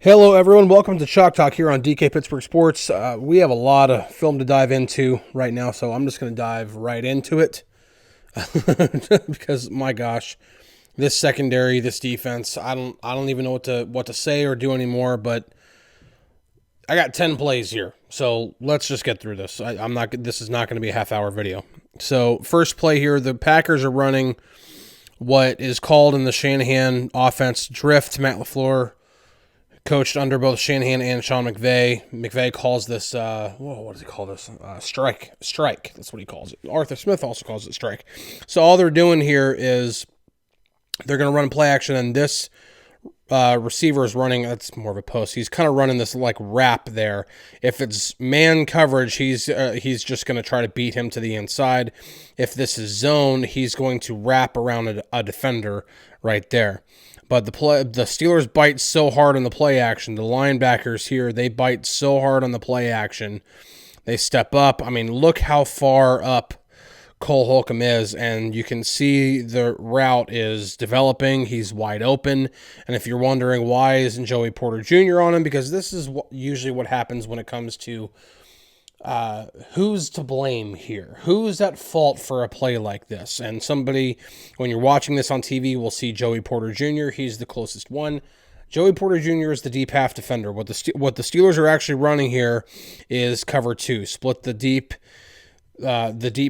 Hello, everyone. Welcome to Chalk Talk here on DK Pittsburgh Sports. We have a lot of film to dive into right now, so I'm just going to dive right into it because, my gosh, this secondary, this defense, I don't even know what to say or do anymore. But I got 10 plays here, so let's just get through this. This is not going to be a half-hour video. So first play here, the Packers are running what is called in the Shanahan offense drift. Matt LaFleur coached under both Shanahan and Sean McVay. McVay calls this, what does he call this? Strike. That's what he calls it. Arthur Smith also calls it strike. So all they're doing here is they're going to run play action, and this receiver is running, that's more of a post. He's kind of running this like wrap there. If it's man coverage, he's just going to try to beat him to the inside. If this is zone, he's going to wrap around a defender right there. But the Steelers bite so hard on the play action. The linebackers here, they bite so hard on the play action. They step up. I mean, look how far up Cole Holcomb is, and you can see the route is developing. He's wide open. And if you're wondering why isn't Joey Porter Jr. on him, because this is usually what happens when it comes to who's to blame here? Who's at fault for a play like this? And somebody, when you're watching this on TV, will see Joey Porter Jr. He's the closest one. Joey Porter Jr. is the deep half defender. What the Steelers are actually running here is cover two. Split the deep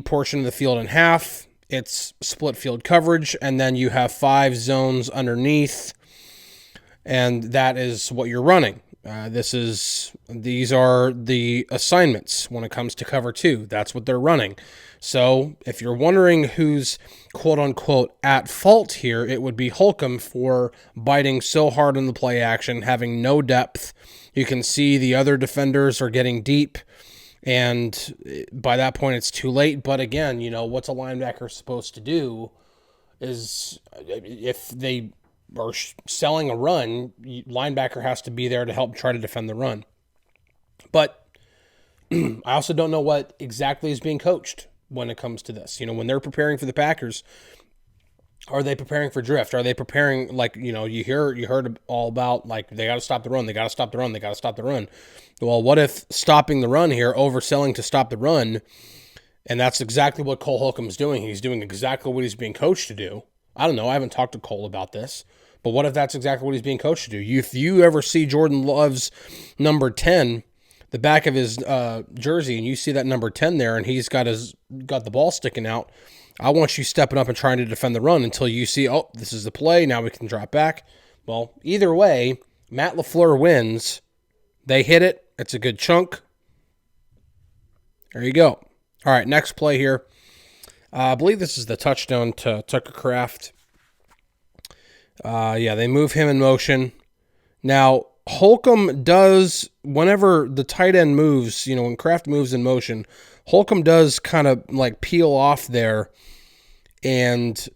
portion of the field in half. It's split field coverage, and then you have 5 zones underneath, and that is what you're running. These are the assignments when it comes to cover two. That's what they're running. So if you're wondering who's quote unquote at fault here, it would be Holcomb for biting so hard on the play action, having no depth. You can see the other defenders are getting deep, and by that point it's too late. But again, what's a linebacker supposed to do is if they or selling a run, linebacker has to be there to help try to defend the run. But I also don't know what exactly is being coached when it comes to this. When they're preparing for the Packers, are they preparing for drift? Are they preparing, you heard all about, they got to stop the run, they got to stop the run, they got to stop the run. Well, what if stopping the run here, overselling to stop the run, and that's exactly what Cole Holcomb's doing. He's doing exactly what he's being coached to do. I don't know. I haven't talked to Cole about this. But what if that's exactly what he's being coached to do? If you ever see Jordan Love's number 10, the back of his jersey, and you see that number 10 there, and he's got the ball sticking out, I want you stepping up and trying to defend the run until you see, oh, this is the play, now we can drop back. Well, either way, Matt LaFleur wins. They hit it. It's a good chunk. There you go. All right, next play here. I believe this is the touchdown to Tucker Kraft. They move him in motion. Now, Holcomb does, whenever the tight end moves, when Kraft moves in motion, Holcomb does kind of peel off there and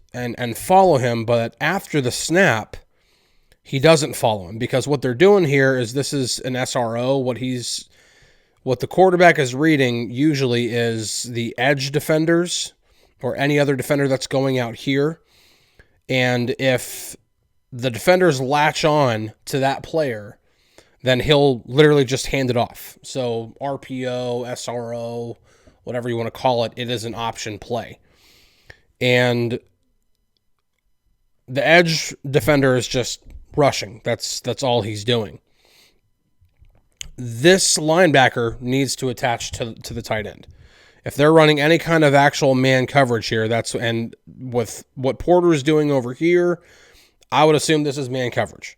follow him, but after the snap, he doesn't follow him, because what they're doing here is, this is an SRO. What the quarterback is reading usually is the edge defenders or any other defender that's going out here. And if the defenders latch on to that player, then he'll literally just hand it off. So RPO, SRO, whatever you want to call it, it is an option play. And the edge defender is just rushing. That's all he's doing. This linebacker needs to attach to the tight end. If they're running any kind of actual man coverage here, and with what Porter is doing over here, I would assume this is man coverage.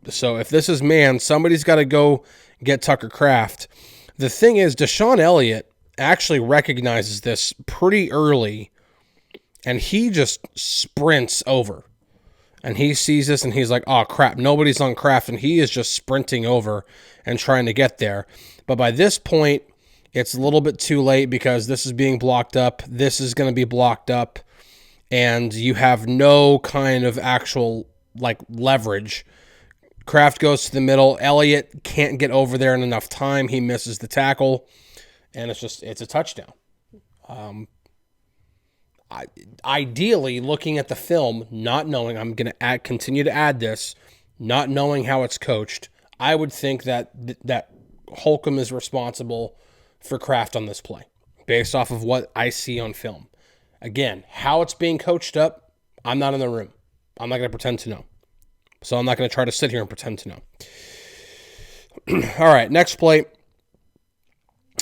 So if this is man, somebody's got to go get Tucker Kraft. The thing is, Deshaun Elliott actually recognizes this pretty early, and he just sprints over. And he sees this, and he's like, oh, crap, nobody's on Kraft, and he is just sprinting over and trying to get there. But by this point, it's a little bit too late, because this is being blocked up. This is going to be blocked up, and you have no kind of actual, leverage. Kraft goes to the middle. Elliott can't get over there in enough time. He misses the tackle, and it's a touchdown. Ideally, looking at the film, not knowing, I'm going to continue to add this, not knowing how it's coached, I would think that that Holcomb is responsible for Kraft on this play, based off of what I see on film. Again, how it's being coached up, I'm not in the room. I'm not going to pretend to know. So I'm not going to try to sit here and pretend to know. All right, next play.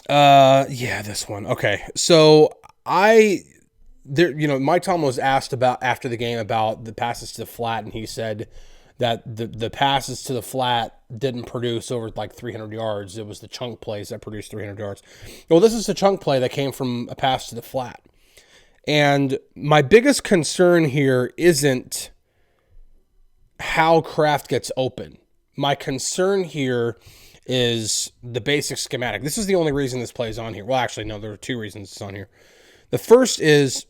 This one. Okay, so Mike Tomlin was asked about after the game about the passes to the flat, and he said that the passes to the flat didn't produce over like 300 yards. It was the chunk plays that produced 300 yards. Well, this is a chunk play that came from a pass to the flat. And my biggest concern here isn't how Kraft gets open. My concern here is the basic schematic. This is the only reason this play is on here. Well, actually, no, there are two reasons it's on here. The first is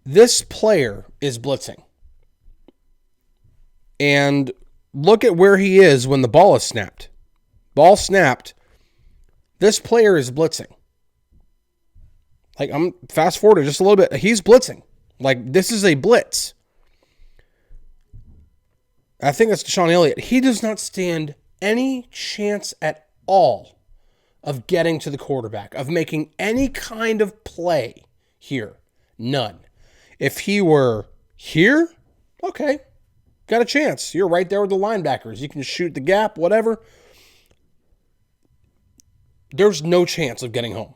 this player is blitzing. And look at where he is when the ball is snapped. Ball snapped. This player is blitzing. Like, I'm fast forward just a little bit. He's blitzing. Like, this is a blitz. I think that's Deshaun Elliott. He does not stand any chance at all of getting to the quarterback, of making any kind of play here. None. If he were here, okay, got a chance. You're right there with the linebackers. You can shoot the gap, whatever. There's no chance of getting home.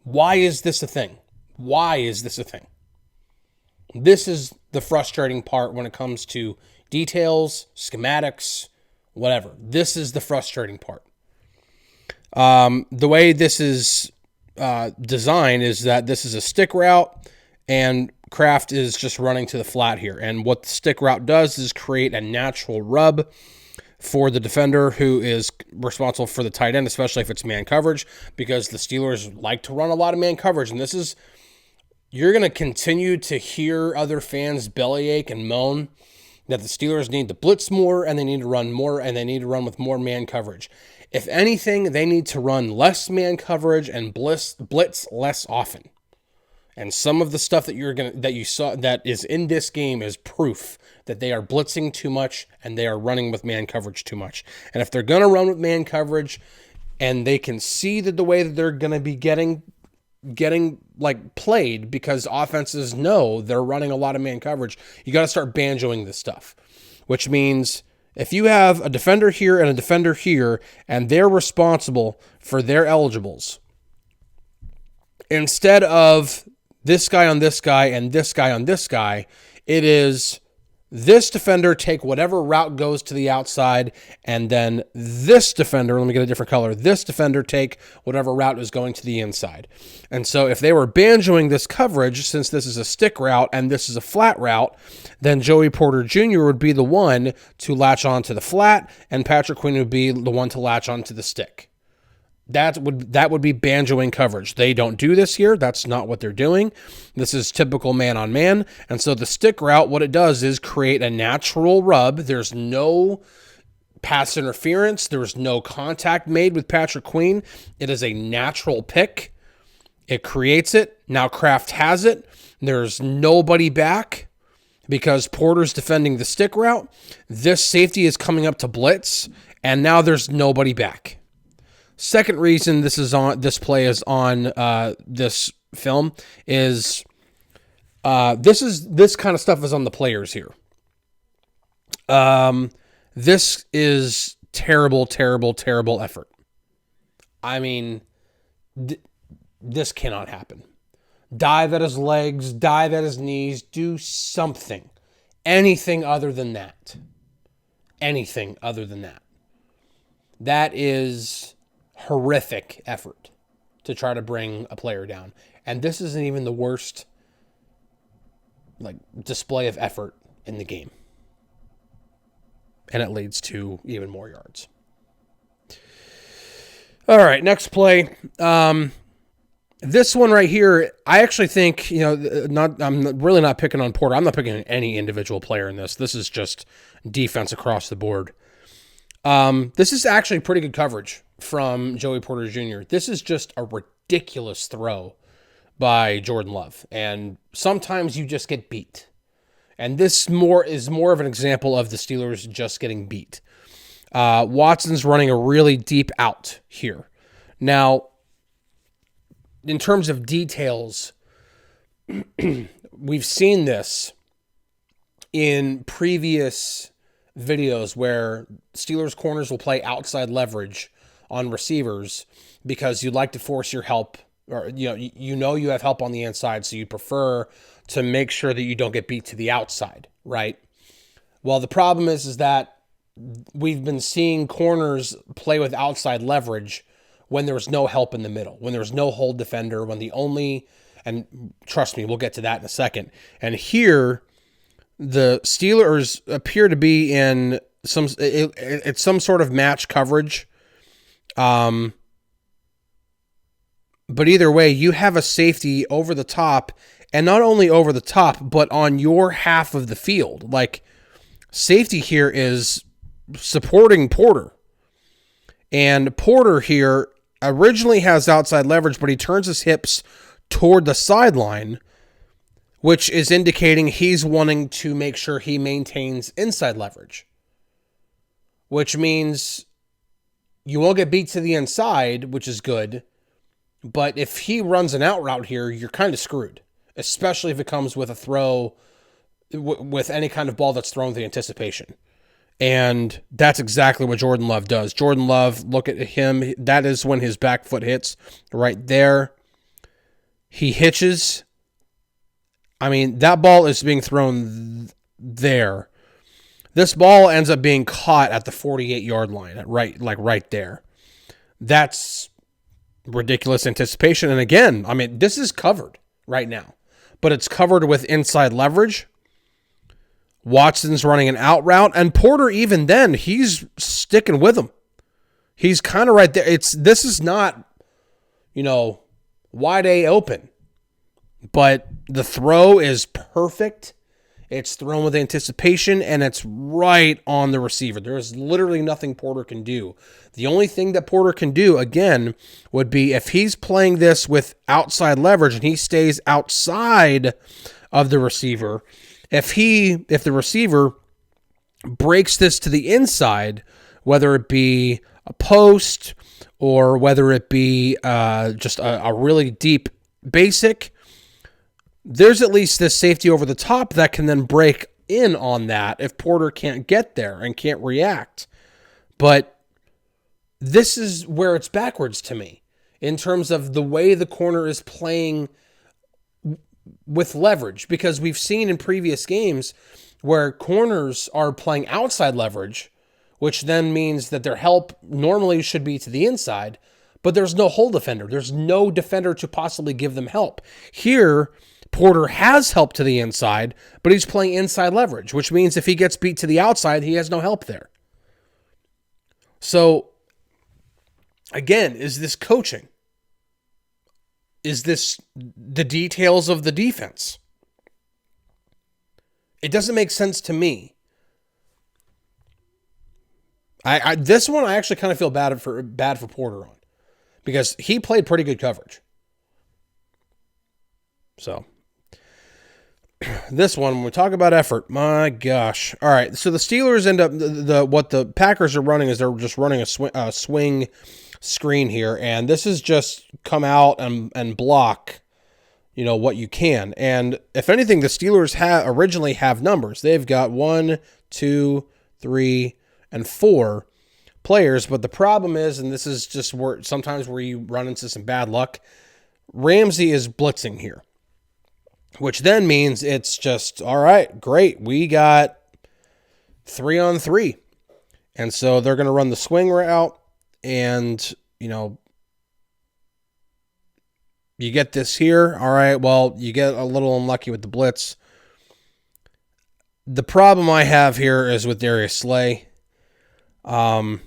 Why is this a thing? Why is this a thing? This is the frustrating part when it comes to details, schematics, whatever. This is the frustrating part. The way this is designed is that this is a stick route, and Kraft is just running to the flat here. And what the stick route does is create a natural rub for the defender who is responsible for the tight end, especially if it's man coverage, because the Steelers like to run a lot of man coverage. And this is, you're going to continue to hear other fans bellyache and moan that the Steelers need to blitz more and they need to run more and they need to run with more man coverage. If anything, they need to run less man coverage and blitz less often. And some of the stuff that you saw that is in this game is proof that they are blitzing too much and they are running with man coverage too much. And if they're going to run with man coverage and they can see that the way that they're going to be getting like played, because offenses know they're running a lot of man coverage, you got to start banjoing this stuff, which means if you have a defender here and a defender here and they're responsible for their eligibles, instead of this guy on this guy and this guy on this guy, it is this defender take whatever route goes to the outside, and then this defender, let me get a different color, this defender take whatever route is going to the inside. And so if they were banjoing this coverage, since this is a stick route and this is a flat route, then Joey Porter Jr. would be the one to latch onto the flat, and Patrick Queen would be the one to latch onto the stick. That would be banjoing coverage. They don't do this here. That's not what they're doing. This is typical man-on-man. And so the stick route, what it does is create a natural rub. There's no pass interference. There's no contact made with Patrick Queen. It is a natural pick. It creates it. Now Kraft has it. There's nobody back because Porter's defending the stick route. This safety is coming up to blitz, and now there's nobody back. Second reason this play is on this film is this kind of stuff is on the players here. This is terrible, terrible, terrible effort. I mean, this cannot happen. Dive at his legs, dive at his knees, do something. Anything other than that. Anything other than that. That is horrific effort to try to bring a player down. And this isn't even the worst display of effort in the game. And it leads to even more yards. All right, next play. This one right here, I actually think, I'm really not picking on Porter. I'm not picking on any individual player in this. This is just defense across the board. This is actually pretty good coverage from Joey Porter Jr. This is just a ridiculous throw by Jordan Love. And sometimes you just get beat. And this is more of an example of the Steelers just getting beat. Watson's running a really deep out here. Now, in terms of details, we've seen this in previous videos where Steelers corners will play outside leverage on receivers because you like to force your help, or you know you have help on the inside, so you prefer to make sure that you don't get beat to the outside, right? Well, the problem is that we've been seeing corners play with outside leverage when there's no help in the middle, when there's no hold defender, when the only, and trust me, we'll get to that in a second. And here, the Steelers appear to be in it's some sort of match coverage. But either way, you have a safety over the top, and not only over the top, but on your half of the field. Like, safety here is supporting Porter. And Porter here originally has outside leverage, but he turns his hips toward the sideline, which is indicating he's wanting to make sure he maintains inside leverage, which means you won't get beat to the inside, which is good. But if he runs an out route here, you're kind of screwed, especially if it comes with a throw, with any kind of ball that's thrown with the anticipation. And that's exactly what Jordan Love does. Jordan Love, look at him. That is when his back foot hits right there. He hitches. I mean, that ball is being thrown there. This ball ends up being caught at the 48-yard line, right there. That's ridiculous anticipation. And again, I mean, this is covered right now, but it's covered with inside leverage. Watson's running an out route, and Porter, even then, he's sticking with him. He's kind of right there. This is not, wide A open, but the throw is perfect. It's thrown with anticipation, and it's right on the receiver. There's literally nothing Porter can do. The only thing that Porter can do, again, would be if he's playing this with outside leverage and he stays outside of the receiver. If the receiver breaks this to the inside, whether it be a post or whether it be just a really deep basic, there's at least this safety over the top that can then break in on that if Porter can't get there and can't react. But this is where it's backwards to me in terms of the way the corner is playing with leverage, because we've seen in previous games where corners are playing outside leverage, which then means that their help normally should be to the inside, but there's no hole defender. There's no defender to possibly give them help. Here, Porter has help to the inside, but he's playing inside leverage, which means if he gets beat to the outside, he has no help there. So, again, is this coaching? Is this the details of the defense? It doesn't make sense to me. This one I actually kind of feel bad for Porter on, because he played pretty good coverage. So this one, when we talk about effort, my gosh. All right, so the Steelers end up what the Packers are running is they're just running a swing screen here, and this is just come out and block what you can. And if anything, the Steelers originally have numbers. They've got 1, 2, 3, and 4 players, but the problem is, and this is just where sometimes where you run into some bad luck, Ramsey is blitzing here, which then means it's just, all right, great, we got 3-on-3, and so they're going to run the swing route. And, you get this here. All right, well, you get a little unlucky with the blitz. The problem I have here is with Darius Slay. I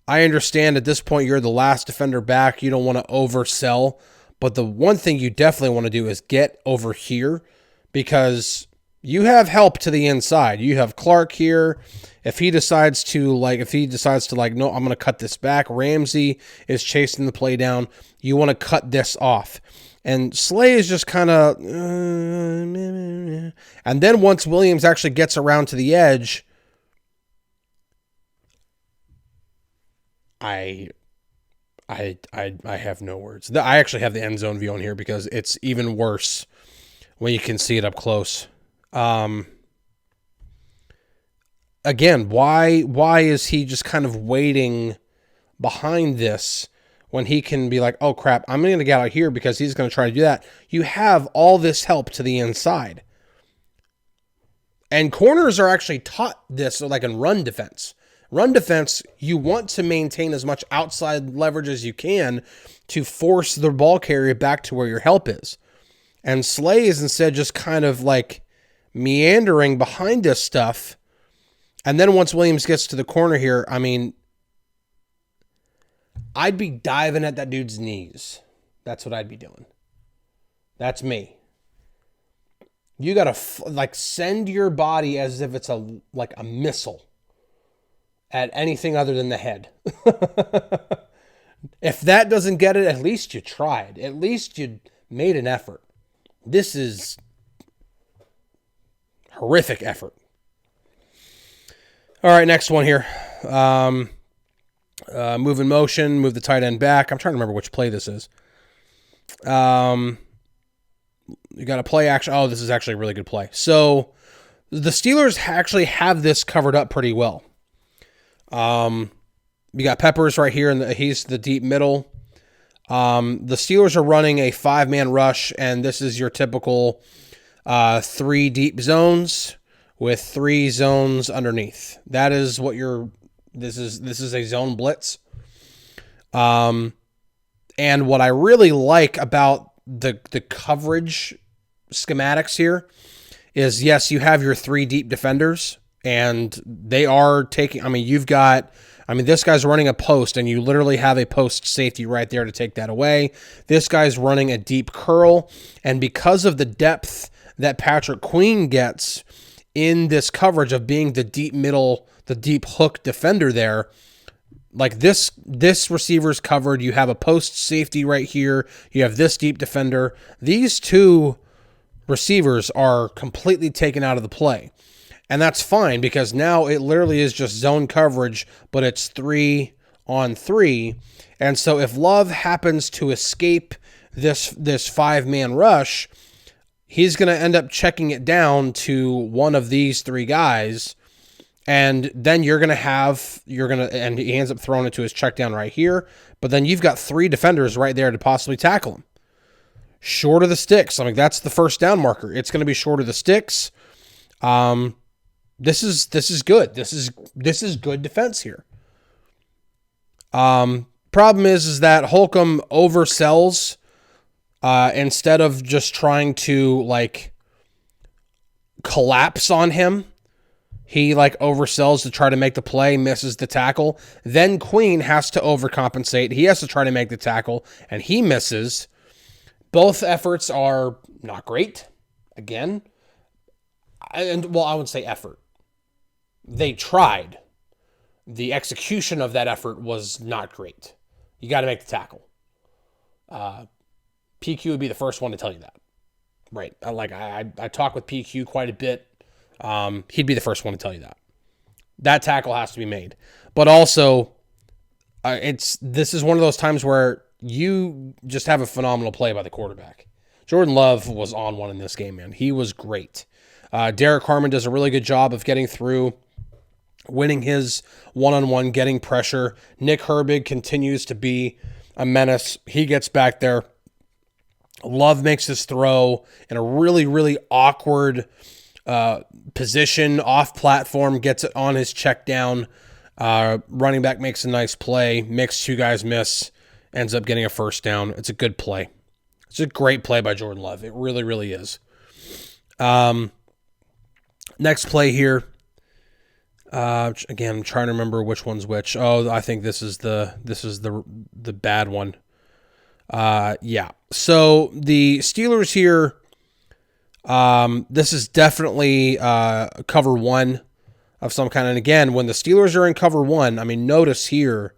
understand at this point you're the last defender back. You don't want to oversell. But the one thing you definitely want to do is get over here, because you have help to the inside. You have Clark here. If he decides to, no, I'm going to cut this back. Ramsey is chasing the play down. You want to cut this off. And Slay is just kind of, and then once Williams actually gets around to the edge, I have no words. I actually have the end zone view on here because it's even worse when you can see it up close. Again, why is he just kind of waiting behind this when he can be like, oh crap, I'm going to get out here because he's going to try to do that. You have all this help to the inside. And corners are actually taught this like in run defense. Run defense, you want to maintain as much outside leverage as you can to force the ball carrier back to where your help is. And Slay is instead just kind of like meandering behind this stuff. And then once Williams gets to the corner here, I mean, I'd be diving at that dude's knees. That's what I'd be doing. That's me. You got to send your body as if it's a missile at anything other than the head. If that doesn't get it, at least you tried. At least you made an effort. This is horrific effort. All right, next one here. Move in motion, move the tight end back. I'm trying to remember which play this is. You got a play action. Oh, this is actually a really good play. So the Steelers actually have this covered up pretty well. You got Peppers right here, and he's the deep middle. The Steelers are running a 5-man rush, and this is your typical 3 deep zones with 3 zones underneath. That is what this is a zone blitz. And what I really like about the coverage schematics here is, yes, you have your 3 deep defenders, and they are taking, this guy's running a post, and you literally have a post safety right there to take that away. This guy's running a deep curl, and because of the depth that Patrick Queen gets in this coverage of being the deep middle, the deep hook defender there, like this receiver's covered. You have a post safety right here. You have this deep defender. These 2 receivers are completely taken out of the play. And that's fine because now it literally is just zone coverage, but it's 3-on-3. And so if Love happens to escape this 5-man rush, he's going to end up checking it down to one of these 3 guys. And then and he ends up throwing it to his check down right here. But then you've got 3 defenders right there to possibly tackle him. Short of the sticks. That's the first down marker. It's going to be short of the sticks. This is good. This is good defense here. Problem is that Holcomb oversells instead of just trying to collapse on him. He oversells to try to make the play, misses the tackle. Then Queen has to overcompensate. He has to try to make the tackle, and he misses. Both efforts are not great. Again, I would say effort. They tried. The execution of that effort was not great. You got to make the tackle. PQ would be the first one to tell you that. Right. I talk with PQ quite a bit. He'd be the first one to tell you that. That tackle has to be made. But also, this is one of those times where you just have a phenomenal play by the quarterback. Jordan Love was on one in this game, man. He was great. Derek Harmon does a really good job of getting through, winning his one-on-one, getting pressure. Nick Herbig continues to be a menace. He gets back there. Love makes his throw in a really, really awkward position, off platform, gets it on his check down. Running back makes a nice play, makes 2 guys miss, ends up getting a first down. It's a good play. It's a great play by Jordan Love. It really, really is. Next play here. Again, I'm trying to remember which one's which. Oh, I think this is the bad one. Yeah. So the Steelers here, this is definitely cover 1 of some kind. And again, when the Steelers are in cover 1, notice here,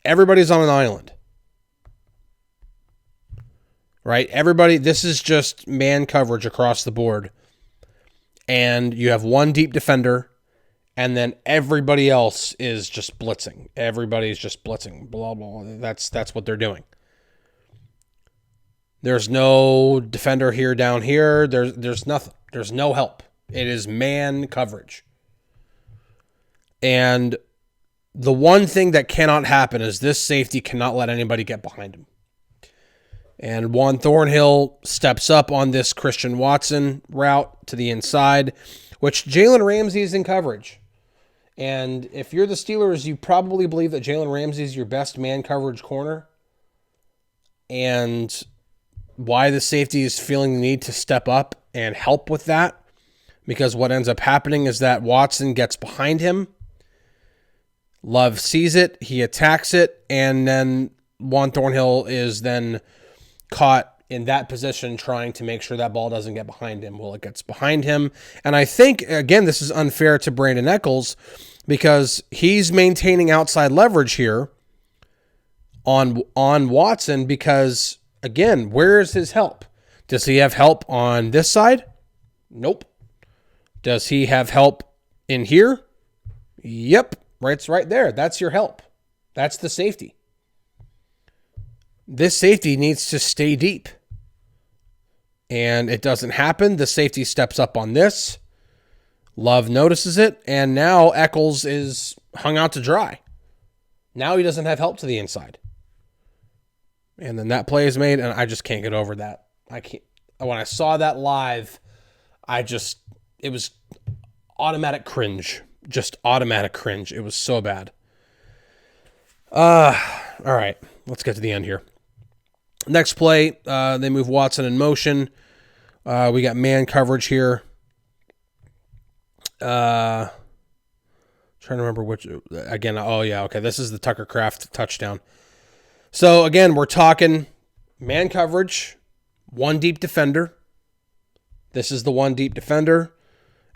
everybody's on an island. Right? Everybody, this is just man coverage across the board. And you have one deep defender, and then everybody else is just blitzing. Everybody's just blitzing. Blah, blah, blah. That's what they're doing. There's no defender here, down here. There's nothing. There's no help. It is man coverage. And the one thing that cannot happen is this safety cannot let anybody get behind him. And Juan Thornhill steps up on this Christian Watson route to the inside, which Jalen Ramsey is in coverage. And if you're the Steelers, you probably believe that Jalen Ramsey is your best man coverage corner. And why the safety is feeling the need to step up and help with that. Because what ends up happening is that Watson gets behind him. Love sees it. He attacks it. And then Juan Thornhill is then caught in that position trying to make sure that ball doesn't get behind him. Well, it gets behind him. And I think, again, this is unfair to Brandon Echols because he's maintaining outside leverage here on Watson because, again, where is his help? Does he have help on this side? Nope. Does he have help in here? Yep. It's right there. That's your help. That's the safety. This safety needs to stay deep. And it doesn't happen. The safety steps up on this. Love notices it. And now Echols is hung out to dry. Now he doesn't have help to the inside. And then that play is made, and I just can't get over that. I can't. When I saw that live, it was automatic cringe. Just automatic cringe. It was so bad. All right. Let's get to the end here. Next play, they move Watson in motion. We got man coverage here. Trying to remember which, again, oh yeah, okay. This is the Tucker Kraft touchdown. So again, we're talking man coverage, one deep defender. This is the one deep defender.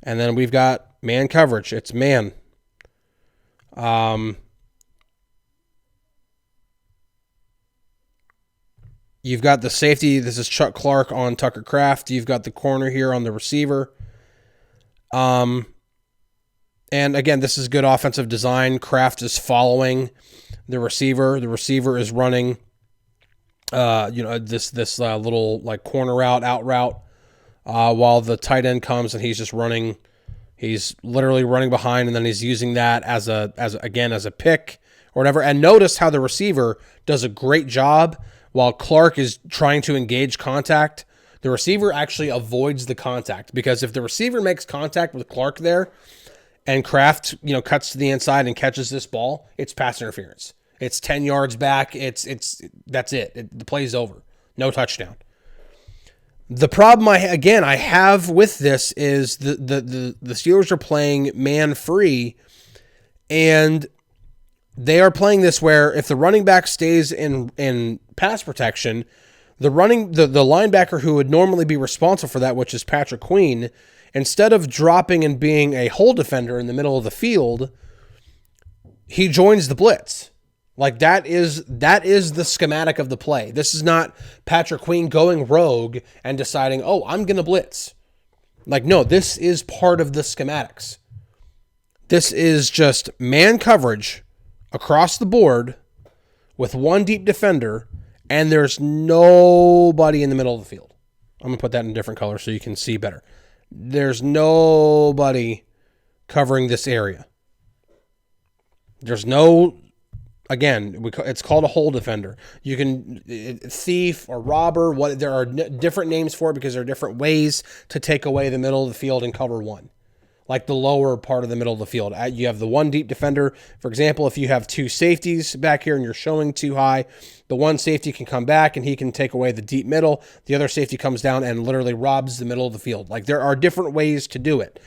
And then we've got man coverage. It's man. You've got the safety. This is Chuck Clark on Tucker Kraft. You've got the corner here on the receiver. And again, this is good offensive design. Kraft is following the receiver. The receiver is running, this little like corner out route, while the tight end comes and he's just running. He's literally running behind, and then he's using that as a pick or whatever. And notice how the receiver does a great job. While Clark is trying to engage contact, the receiver actually avoids the contact, because if the receiver makes contact with Clark there and Kraft, cuts to the inside and catches this ball, it's pass interference. It's 10 yards back. That's it. The play's over. No touchdown. The problem I have with this is the Steelers are playing man free, and they are playing this where if the running back stays in pass protection, the linebacker who would normally be responsible for that, which is Patrick Queen, instead of dropping and being a hole defender in the middle of the field, he joins the blitz. Like that is the schematic of the play. This is not Patrick Queen going rogue and deciding, oh, I'm going to blitz. Like, no, this is part of the schematics. This is just man coverage across the board with one deep defender, and there's nobody in the middle of the field. I'm going to put that in a different color so you can see better. There's nobody covering this area. There's no, again, it's called a hole defender. You can, thief or robber, there are different names for it because there are different ways to take away the middle of the field and cover one. Like the lower part of the middle of the field. You have the one deep defender. For example, if you have two safeties back here and you're showing too high, the one safety can come back and he can take away the deep middle. The other safety comes down and literally robs the middle of the field. Like there are different ways to do it.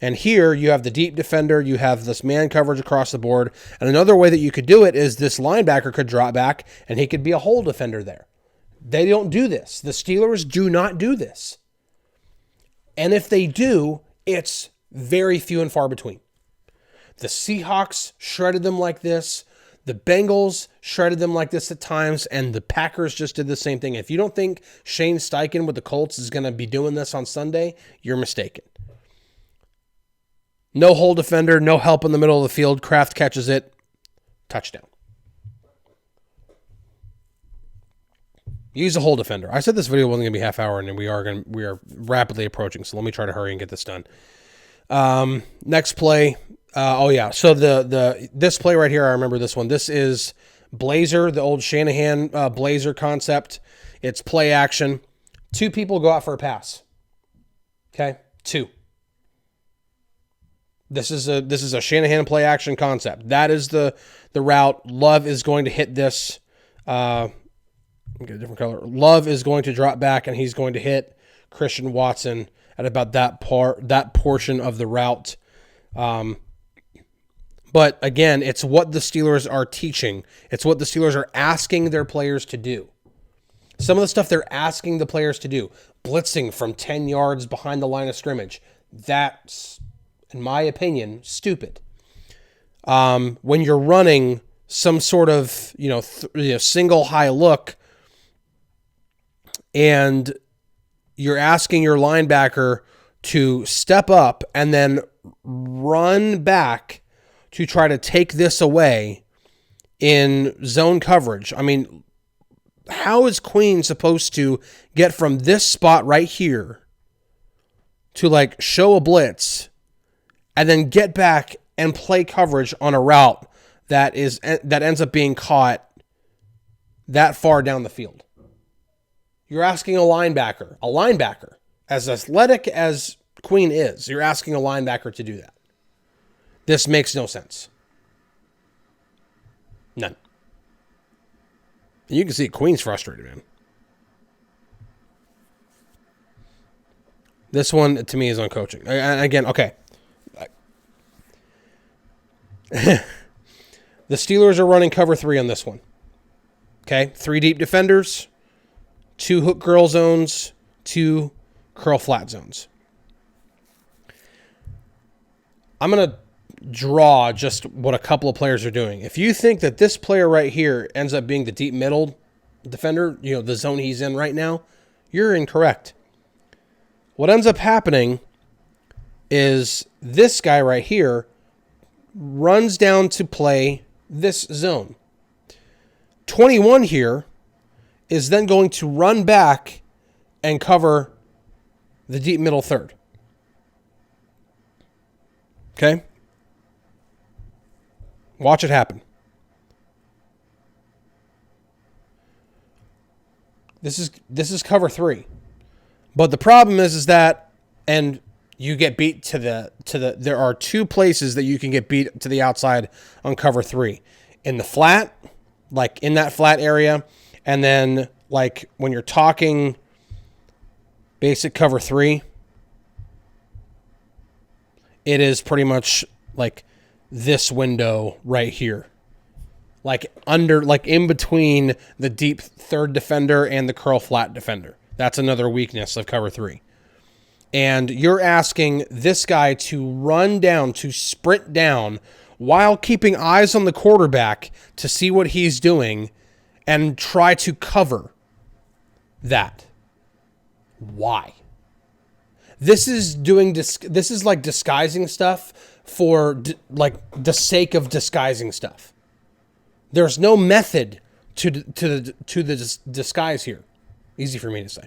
And here you have the deep defender, you have this man coverage across the board. And another way that you could do it is this linebacker could drop back and he could be a hole defender there. They don't do this. The Steelers do not do this. And if they do, it's very few and far between. The Seahawks shredded them like this. The Bengals shredded them like this at times, and the Packers just did the same thing. If you don't think Shane Steichen with the Colts is going to be doing this on Sunday, you're mistaken. No hole defender, no help in the middle of the field. Kraft catches it. Touchdown. Use a hole defender. I said this video wasn't going to be half hour, and we are rapidly approaching, so let me try to hurry and get this done. Next play. So this play right here, I remember this one. This is Blazer, the old Shanahan Blazer concept. It's play action. 2 people go out for a pass. Okay, 2. This is a Shanahan play action concept. That is the route. Love is going to hit this. Get a different color. Love is going to drop back, and he's going to hit Christian Watson at about that portion of the route. But again, it's what the Steelers are teaching. It's what the Steelers are asking their players to do. Some of the stuff they're asking the players to do, blitzing from 10 yards behind the line of scrimmage, that's, in my opinion, stupid. When you're running some sort of single high look, and you're asking your linebacker to step up and then run back to try to take this away in zone coverage. I mean, how is Queen supposed to get from this spot right here to show a blitz and then get back and play coverage on a route that ends up being caught that far down the field? You're asking a linebacker, as athletic as Queen is, you're asking a linebacker to do that. This makes no sense. None. And you can see Queen's frustrated, man. This one, to me, is on coaching. Again, okay. The Steelers are running cover 3 on this one. Okay? 3 deep defenders, 2 hook curl zones, 2 curl flat zones. I'm going to draw just what a couple of players are doing. If you think that this player right here ends up being the deep middle defender, the zone he's in right now, you're incorrect. What ends up happening is this guy right here runs down to play this zone. 21 here is then going to run back and cover the deep middle third. Okay? Watch it happen. This is cover 3. But the problem is that, and you get beat to the there are 2 places that you can get beat to the outside on cover 3. In the flat, in that flat area, and then when you're talking basic cover 3, it is pretty much this window right here. In between the deep third defender and the curl flat defender. That's another weakness of cover 3. And you're asking this guy to run down, to sprint down, while keeping eyes on the quarterback to see what he's doing and try to cover that. Why? This is disguising stuff for the sake of disguising stuff. There's no method to the disguise here. Easy for me to say.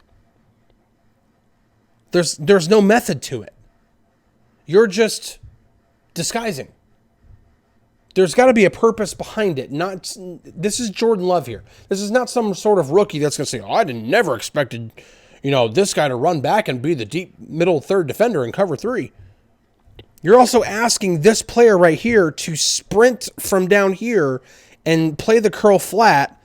There's no method to it. You're just disguising. There's got to be a purpose behind it. This is Jordan Love here. This is not some sort of rookie that's going to say, I never expected, this guy to run back and be the deep middle third defender in cover 3. You're also asking this player right here to sprint from down here and play the curl flat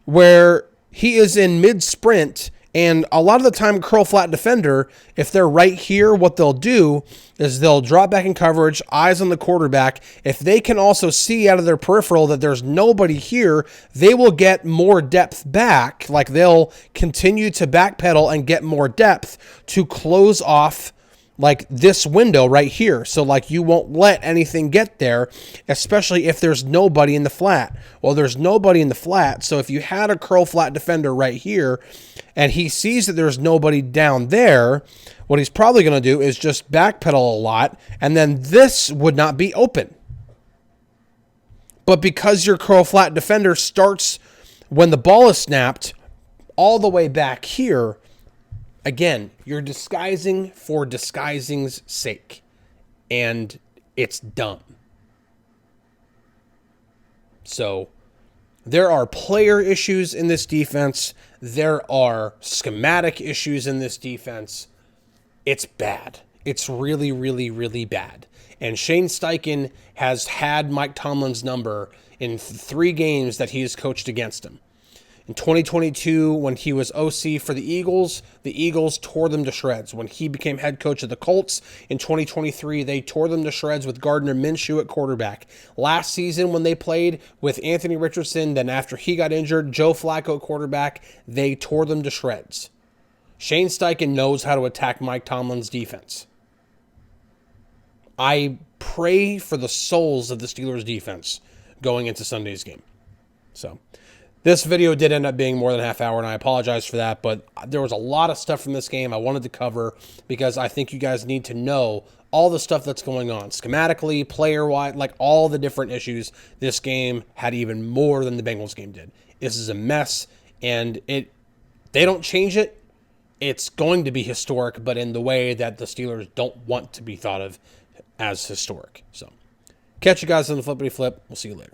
where he is in mid-sprint. And a lot of the time, curl flat defender, if they're right here, what they'll do is they'll drop back in coverage, eyes on the quarterback. If they can also see out of their peripheral that there's nobody here, they will get more depth back. They'll continue to backpedal and get more depth to close off like this window right here. So like you won't let anything get there, especially if there's nobody in the flat. Well, there's nobody in the flat. So if you had a curl flat defender right here and he sees that there's nobody down there, what he's probably going to do is just backpedal a lot, and then this would not be open. But because your curl flat defender starts when the ball is snapped all the way back here, again, you're disguising for disguising's sake, and it's dumb. So there are player issues in this defense. There are schematic issues in this defense. It's bad. It's really, really, really bad. And Shane Steichen has had Mike Tomlin's number in 3 games that he has coached against him. In 2022, when he was OC for the Eagles tore them to shreds. When he became head coach of the Colts in 2023, they tore them to shreds with Gardner Minshew at quarterback. Last season, when they played with Anthony Richardson, then after he got injured, Joe Flacco quarterback, they tore them to shreds. Shane Steichen knows how to attack Mike Tomlin's defense. I pray for the souls of the Steelers defense going into Sunday's game. So this video did end up being more than a half hour, and I apologize for that, but there was a lot of stuff from this game I wanted to cover because I think you guys need to know all the stuff that's going on. Schematically, player-wise, like all the different issues, this game had even more than the Bengals game did. This is a mess, and they don't change it. It's going to be historic, but in the way that the Steelers don't want to be thought of as historic. So, catch you guys on the flippity flip. We'll see you later.